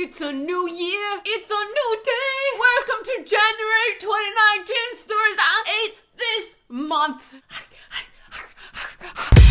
It's a new year. It's a new day. Welcome to January 2019 Stories I Ate This Month.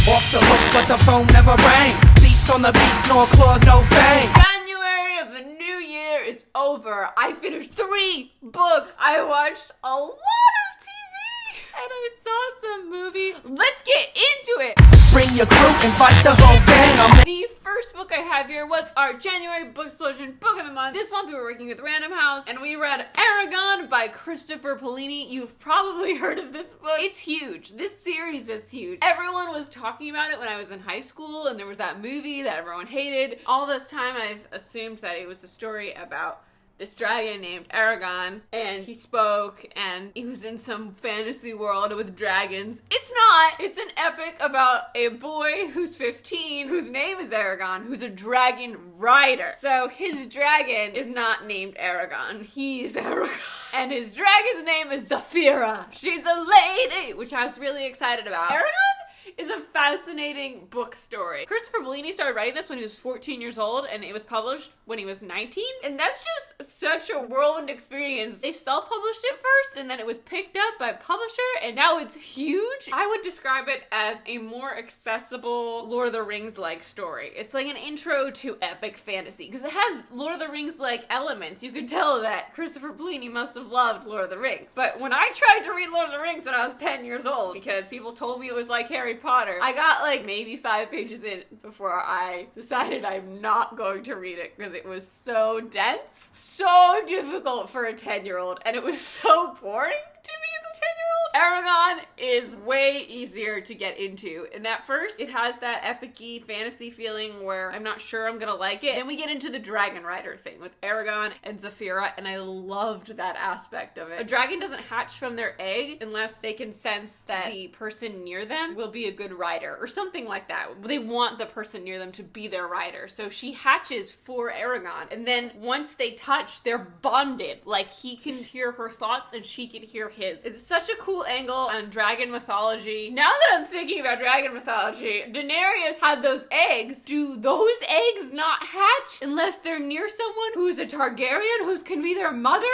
Off the hook, but the phone never rang. Beast on the beats, no claws, no fangs. January of the new year is over. I finished 3 books. I watched a lot of TV. And I saw some movies. Let's get into it. Bring your crew, invite the whole gang. The first book I have here was our January Booksplosion Book of the Month. This month we were working with Random House and we read Eragon by Christopher Paolini. You've probably heard of this book. It's huge. This series is huge. Everyone was talking about it when I was in high school and there was that movie that everyone hated. All this time I've assumed that it was a story about this dragon named Eragon, and he spoke, and he was in some fantasy world with dragons. It's not! It's an epic about a boy who's 15, whose name is Eragon, who's a dragon rider. So his dragon is not named Eragon, he's Eragon. And his dragon's name is Zafira. She's a lady, which I was really excited about. Eragon is a fascinating book story. Christopher Paolini started writing this when he was 14 years old and it was published when he was 19. And that's just such a whirlwind experience. They self-published it first and then it was picked up by a publisher and now it's huge. I would describe it as a more accessible Lord of the Rings-like story. It's like an intro to epic fantasy because it has Lord of the Rings-like elements. You could tell that Christopher Paolini must have loved Lord of the Rings. But when I tried to read Lord of the Rings when I was 10 years old because people told me it was like Harry Potter, I got like maybe 5 pages in before I decided I'm not going to read it because it was so dense, so difficult for a 10-year-old, and it was so boring to me as a 10-year-old. Eragon is way easier to get into. And at first, it has that epic-y fantasy feeling where I'm not sure I'm gonna like it. Then we get into the dragon rider thing with Eragon and Zafira, and I loved that aspect of it. A dragon doesn't hatch from their egg unless they can sense that the person near them will be a good rider or something like that. They want the person near them to be their rider. So she hatches for Eragon, and then once they touch, they're bonded. Like he can hear her thoughts and she can hear his. It's such a cool angle on dragon mythology. Now that I'm thinking about dragon mythology, Daenerys had those eggs. Do those eggs not hatch unless they're near someone who's a Targaryen who can be their mother?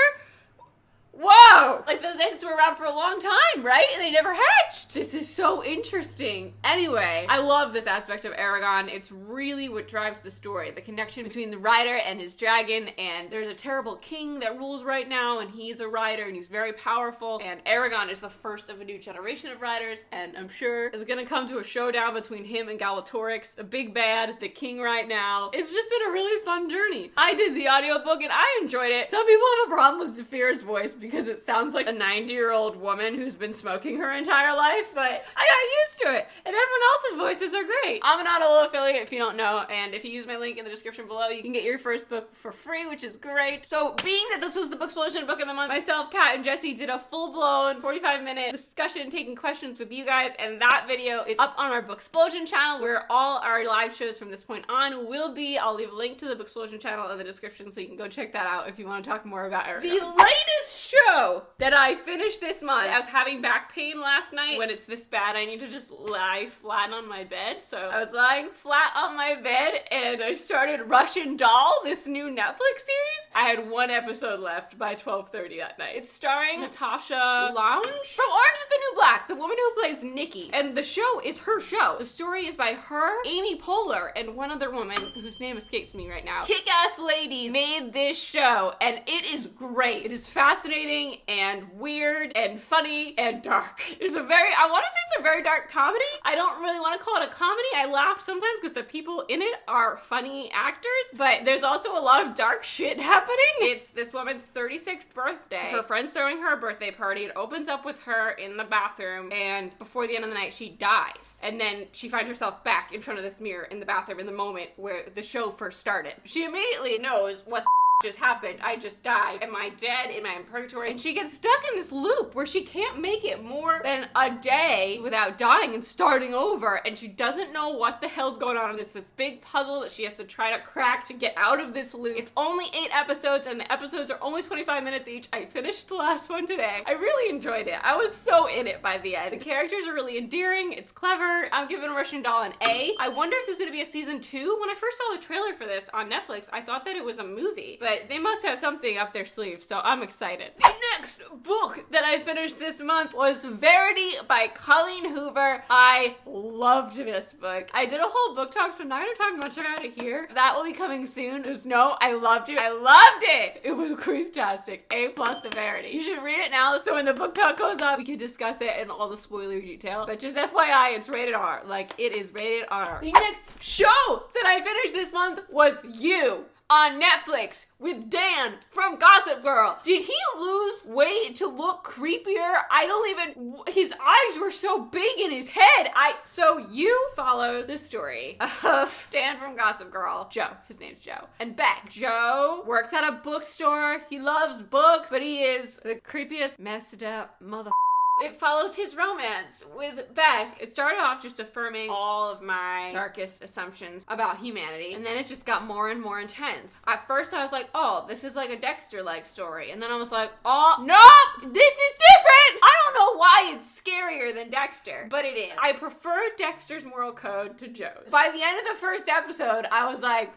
Whoa! Like those eggs were around for a long time, right? And they never hatched. This is so interesting. Anyway, I love this aspect of Eragon. It's really what drives the story. The connection between the rider and his dragon, and there's a terrible king that rules right now, and he's a rider, and he's very powerful, and Eragon is the first of a new generation of riders, and I'm sure it's gonna come to a showdown between him and Galbatorix, the big bad, the king right now. It's just been a really fun journey. I did the audiobook, and I enjoyed it. Some people have a problem with Zafira's voice because it sounds like a 90-year-old woman who's been smoking her entire life, but I got used to it, and everyone else's voices are great. I'm an Audible affiliate if you don't know, and if you use my link in the description below, you can get your first book for free, which is great. So being that this was the Booksplosion Book of the Month, myself, Kat, and Jesse did a full-blown 45-minute discussion taking questions with you guys, and that video is up on our Booksplosion channel where all our live shows from this point on will be. I'll leave a link to the Booksplosion channel in the description so you can go check that out if you want to talk more about Eragon. The latest show that I finished this month, I was having back pain last night. When it's this bad, I need to just lie flat on my bed. So I was lying flat on my bed and I started Russian Doll, this new Netflix series. I had 1 episode left by 12:30 that night. It's starring Natasha Lounge from Orange is the New Black, the woman who plays Nikki. And the show is her show. The story is by her, Amy Poehler, and one other woman whose name escapes me right now. Kick-ass ladies made this show and it is great. It is fascinating and weird and funny and dark. It's a very, I want to say it's a very dark comedy. I don't really want to call it a comedy. I laugh sometimes because the people in it are funny actors, but there's also a lot of dark shit happening. It's this woman's 36th birthday. Her friend's throwing her a birthday party. It opens up with her in the bathroom, and before the end of the night, she dies. And then she finds herself back in front of this mirror in the bathroom in the moment where the show first started. She immediately knows what the just happened? I just died. Am I dead? Am I in purgatory? And she gets stuck in this loop where she can't make it more than a day without dying and starting over, and she doesn't know what the hell's going on. It's this big puzzle that she has to try to crack to get out of this loop. It's only 8 episodes, and the episodes are only 25 minutes each. I finished the last one today. I really enjoyed it. I was so in it by the end. The characters are really endearing. It's clever. I'm giving Russian Doll an A. I wonder if there's gonna be a season 2. When I first saw the trailer for this on Netflix, I thought that it was a movie, but they must have something up their sleeve, so I'm excited. The next book that I finished this month was Verity by Colleen Hoover. I loved this book. I did a whole book talk, so I'm not gonna talk much about it here. That will be coming soon. Just know I loved it. I loved it! It was creeptastic. A+ to Verity. You should read it now, so when the book talk goes up, we can discuss it in all the spoiler detail. But just FYI, it's rated R. Like, it is rated R. The next show that I finished this month was You on Netflix with Dan from Gossip Girl. Did he lose weight to look creepier? I don't even, his eyes were so big in his head. So You follows the story of Dan from Gossip Girl, Joe, his name's Joe, and Beck. Joe works at a bookstore. He loves books, but he is the creepiest, messed up mother. It follows his romance with Beck. It started off just affirming all of my darkest assumptions about humanity, and then it just got more and more intense. At first I was like, oh, this is like a Dexter-like story, and then I was like, oh, nope, this is different! I don't know why it's scarier than Dexter, but it is. I prefer Dexter's moral code to Joe's. By the end of the first episode, I was like,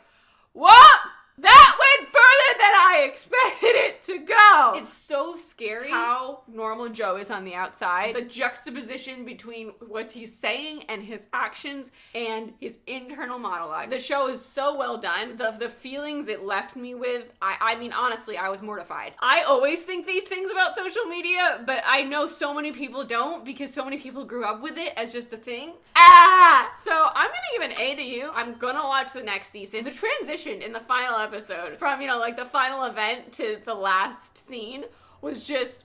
what? That went further than I expected it to go. It's so scary how normal Joe is on the outside. The juxtaposition between what he's saying and his actions and his internal monologue. The show is so well done. The feelings it left me with, I mean, honestly, I was mortified. I always think these things about social media, but I know so many people don't because so many people grew up with it as just a thing. So I'm gonna give an A to You. I'm gonna watch the next season. The transition in the final episode from, you know, like the final event to the last scene was just...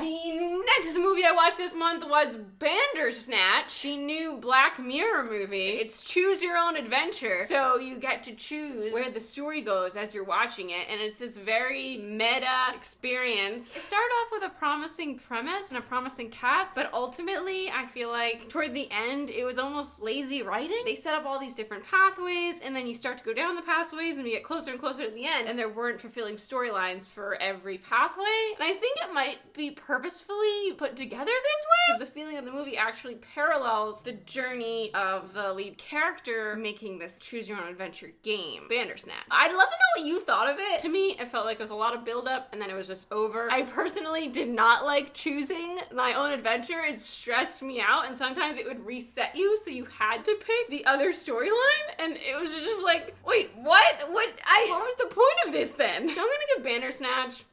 The next movie I watched this month was Bandersnatch, the new Black Mirror movie. It's choose your own adventure, so you get to choose where the story goes as you're watching it, and it's this very meta experience. It started off with a promising premise and a promising cast, but ultimately I feel like toward the end it was almost lazy writing. They set up all these different pathways, and then you start to go down the pathways and we get closer and closer to the end, and there weren't fulfilling storylines for every pathway. And I think it might be purposefully put together this way, because the feeling of the movie actually parallels the journey of the lead character making this choose your own adventure game, Bandersnatch. I'd love to know what you thought of it. To me, it felt like it was a lot of build-up and then it was just over. I personally did not like choosing my own adventure. It stressed me out, and sometimes it would reset you, so you had to pick the other storyline, and it was just like, wait, what was the point of this then? So I'm gonna give Bandersnatch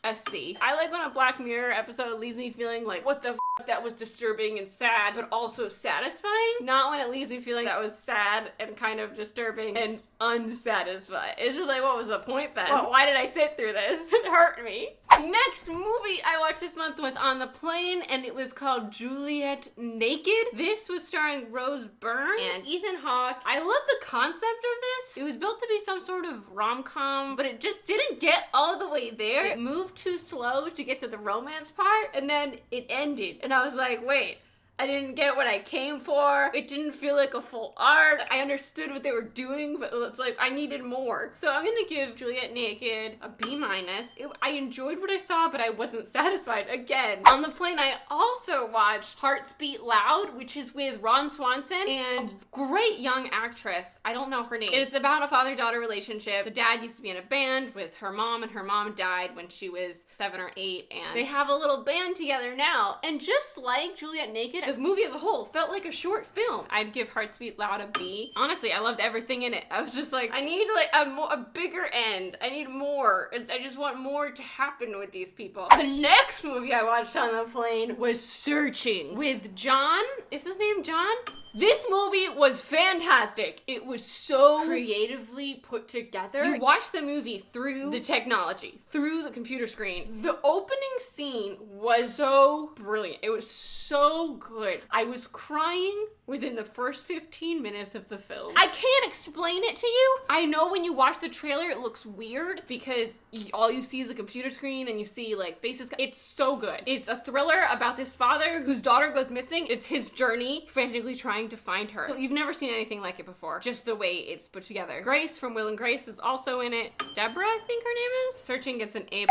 a C. I like when a Black Mirror episode leaves me feeling like, what the f, that was disturbing and sad, but also satisfying. Not when it leaves me feeling that was sad and kind of disturbing and unsatisfied. It's just like, what was the point then? Why did I sit through this? It hurt me. Next movie I watched this month was On the Plane, and it was called Juliet Naked. This was starring Rose Byrne and Ethan Hawke. I love the concept of this. It was built to be some sort of rom-com, but it just didn't get all the way there. It moved too slow to get to the romance part, and then it ended. And I was like, wait, I didn't get what I came for. It didn't feel like a full arc. I understood what they were doing, but it's like, I needed more. So I'm gonna give Juliet Naked a B-. I enjoyed what I saw, but I wasn't satisfied again. On the Plane, I also watched Hearts Beat Loud, which is with Ron Swanson and a great young actress. I don't know her name. It's about a father-daughter relationship. The dad used to be in a band with her mom, and her mom died when she was 7 or 8, and they have a little band together now. And just like Juliet Naked, the movie as a whole felt like a short film. I'd give Hearts Beat Loud a B. Honestly, I loved everything in it. I was just like, I need like a bigger end. I need more. I just want more to happen with these people. The next movie I watched on the plane was Searching with John. Is his name John? This movie was fantastic. It was so creatively put together. You watch the movie through the technology, through the computer screen. The opening scene was so brilliant. It was so good. I was crying within the first 15 minutes of the film. I can't explain it to you. I know when you watch the trailer, it looks weird because all you see is a computer screen and you see like faces. It's so good. It's a thriller about this father whose daughter goes missing. It's his journey frantically trying to find her. You've never seen anything like it before. Just the way it's put together. Grace from Will and Grace is also in it. Deborah, I think her name is. Searching gets an A+.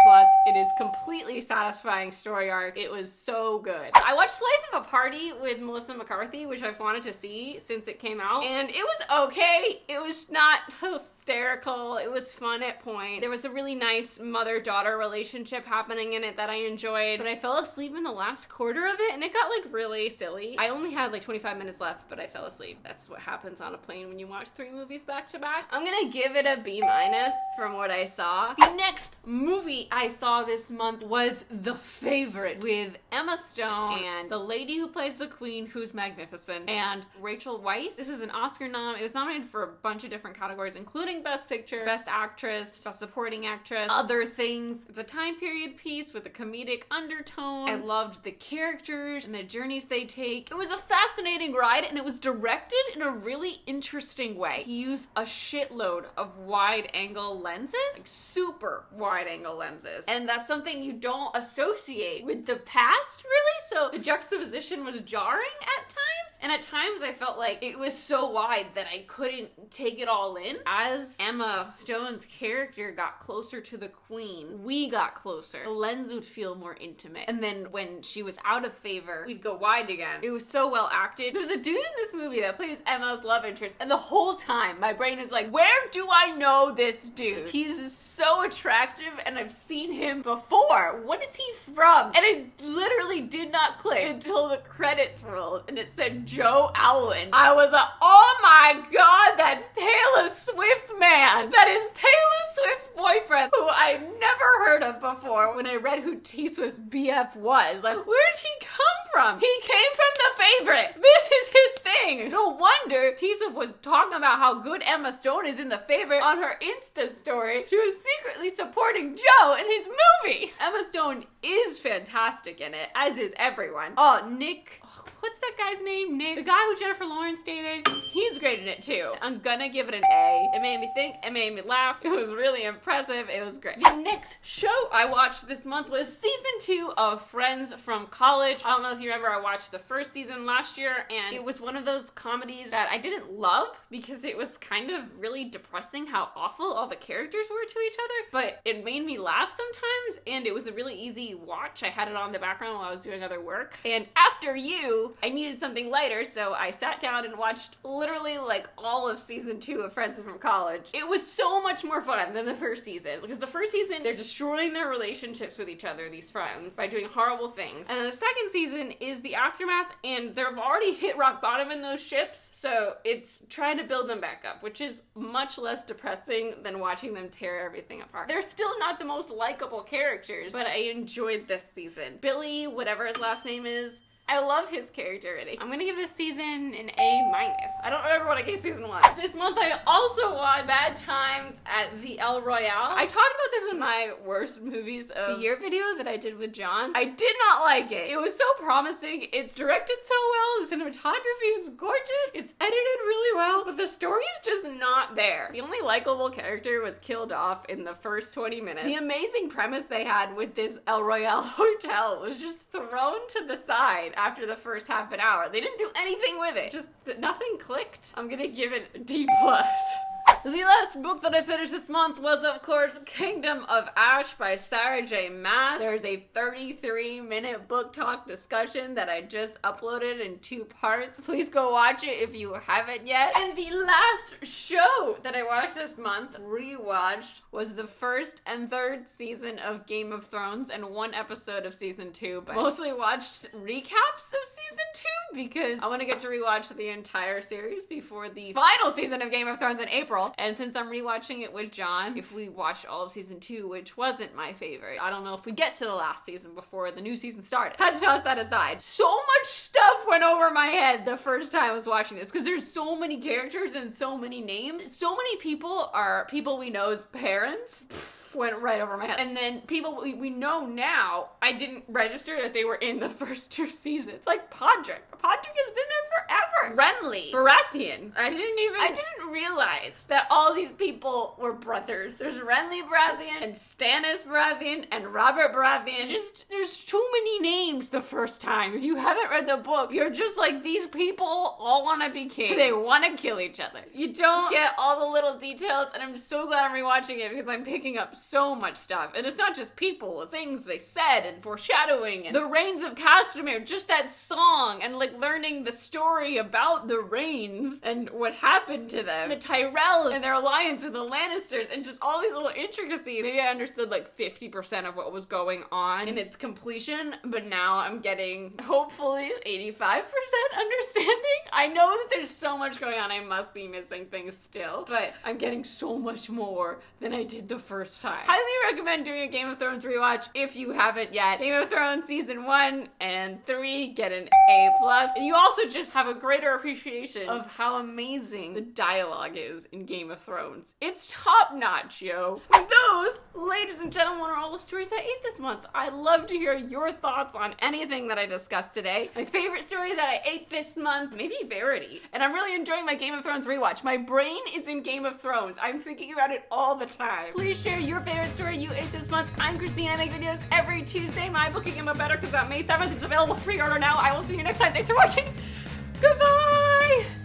It is completely satisfying story arc. It was so good. I watched Life of a Party with Melissa McCarthy, which I've wanted to see since it came out, and it was okay. It was not hysterical. It was fun at points. There was a really nice mother-daughter relationship happening in it that I enjoyed, but I fell asleep in the last quarter of it, and it got like really silly. I only had like 25 minutes left, but I fell asleep. That's what happens on a plane when you watch 3 movies back to back. I'm gonna give it a B- from what I saw. The next movie I saw this month was The Favorite with Emma Stone and the lady who plays the queen, who's magnificent, and Rachel Weisz. This is an Oscar nom. It was nominated for a bunch of different categories, including Best Picture, Best Actress, Best Supporting Actress, other things. It's a time period piece with a comedic undertone. I loved the characters and the journeys they take. It was a fascinating ride, and it was directed in a really interesting way. He used a shitload of wide-angle lenses, like super wide-angle lenses, and that's something you don't associate with the past, really, so the juxtaposition was jarring at times, and at times I felt like it was so wide that I couldn't take it all in. As Emma Stone's character got closer to the queen, we got closer. The lens would feel more intimate, and then when she was out of favor, we'd go wide again. It was so well acted. There's a dude in this movie that plays Emma's love interest, and the whole time my brain is like, where do I know this dude? He's so attractive, and I've seen him before. What is he from? And it literally did not click until the credits rolled, and it said Joe Alwyn. I was like, oh my god, that's Taylor Swift's man. That is Taylor Swift's boyfriend, who I never heard of before when I read who T Swift's BF was. Like, where did he come from? He came from The Favorite. This is his thing. No wonder T Swift was talking about how good Emma Stone is in The Favorite on her Insta story. She was secretly supporting Joe in his movie. Emma Stone is fantastic in it, as is everyone. Oh, Nick... What's that guy's name? Nick. The guy who Jennifer Lawrence dated. He's great in it too. I'm gonna give it an A. It made me think. It made me laugh. It was really impressive. It was great. The next show I watched this month was season 2 of Friends from College. I don't know if you remember, I watched the first season last year, and it was one of those comedies that I didn't love because it was kind of really depressing how awful all the characters were to each other, but it made me laugh sometimes, and it was a really easy watch. I had it on in the background while I was doing other work, and after you, I needed something lighter, so I sat down and watched literally like all of season 2 of Friends from College. It was so much more fun than the first season, because the first season, they're destroying their relationships with each other, these friends, by doing horrible things. And then the second season is the aftermath, and they've already hit rock bottom in those ships, so it's trying to build them back up, which is much less depressing than watching them tear everything apart. They're still not the most likable characters, but I enjoyed this season. Billy, whatever his last name is, I love his character in it. I'm gonna give this season an A-. I don't remember what I gave season 1. This month I also watched Bad Times at the El Royale. I talked about this in my worst movies of the year video that I did with John. I did not like it. It was so promising. It's directed so well. The cinematography is gorgeous. It's edited really well, but the story is just not there. The only likable character was killed off in the first 20 minutes. The amazing premise they had with this El Royale hotel was just thrown to the side after the first half an hour. They didn't do anything with it. Just nothing clicked. I'm gonna give it a D+. The last book that I finished this month was, of course, Kingdom of Ash by Sarah J. Maas. There's a 33-minute book talk discussion that I just uploaded in 2 parts. Please go watch it if you haven't yet. And the last show that I watched this month, rewatched, was the 1st and 3rd season of Game of Thrones and 1 episode of season 2, but mostly watched recaps of season 2 because I want to get to rewatch the entire series before the final season of Game of Thrones in April. And since I'm rewatching it with John, if we watched all of season 2, which wasn't my favorite, I don't know if we get to the last season before the new season started. Had to toss that aside. So much stuff went over my head the first time I was watching this because there's so many characters and so many names. So many people are people we know's parents. Went right over my head. And then people we know now, I didn't register that they were in the first 2 seasons. Like Podrick. Podrick has been there forever. Renly, Baratheon. I didn't realize that all these people were brothers. There's Renly Baratheon and Stannis Baratheon and Robert Baratheon. Just, there's too many names the first time. If you haven't read the book, you're just like, these people all want to be king. They want to kill each other. You don't get all the little details, and I'm so glad I'm rewatching it because I'm picking up so much stuff. And it's not just people, it's things they said and foreshadowing and the Reigns of Castamere, just that song, and like learning the story about the Reigns and what happened to them, the Tyrells and their alliance with the Lannisters, and just all these little intricacies. Maybe I understood like 50% of what was going on in its completion, but now I'm getting hopefully 85% understanding. I know that there's so much going on, I must be missing things still, but I'm getting so much more than I did the first time. Highly recommend doing a Game of Thrones rewatch if you haven't yet. Game of Thrones season 1 and 3 get an A+. And you also just have a greater appreciation of how amazing the dialogue is in Game of Thrones. It's top notch, yo. Those, ladies and gentlemen, are all the stories I ate this month. I'd love to hear your thoughts on anything that I discussed today. My favorite story that I ate this month, maybe Verity. And I'm really enjoying my Game of Thrones rewatch. My brain is in Game of Thrones. I'm thinking about it all the time. Please share your favorite story you ate this month. I'm Christine. I make videos every Tuesday. My book, Game of Better, comes out May 7th. It's available pre-order now. I will see you next time. Thanks for watching. Goodbye!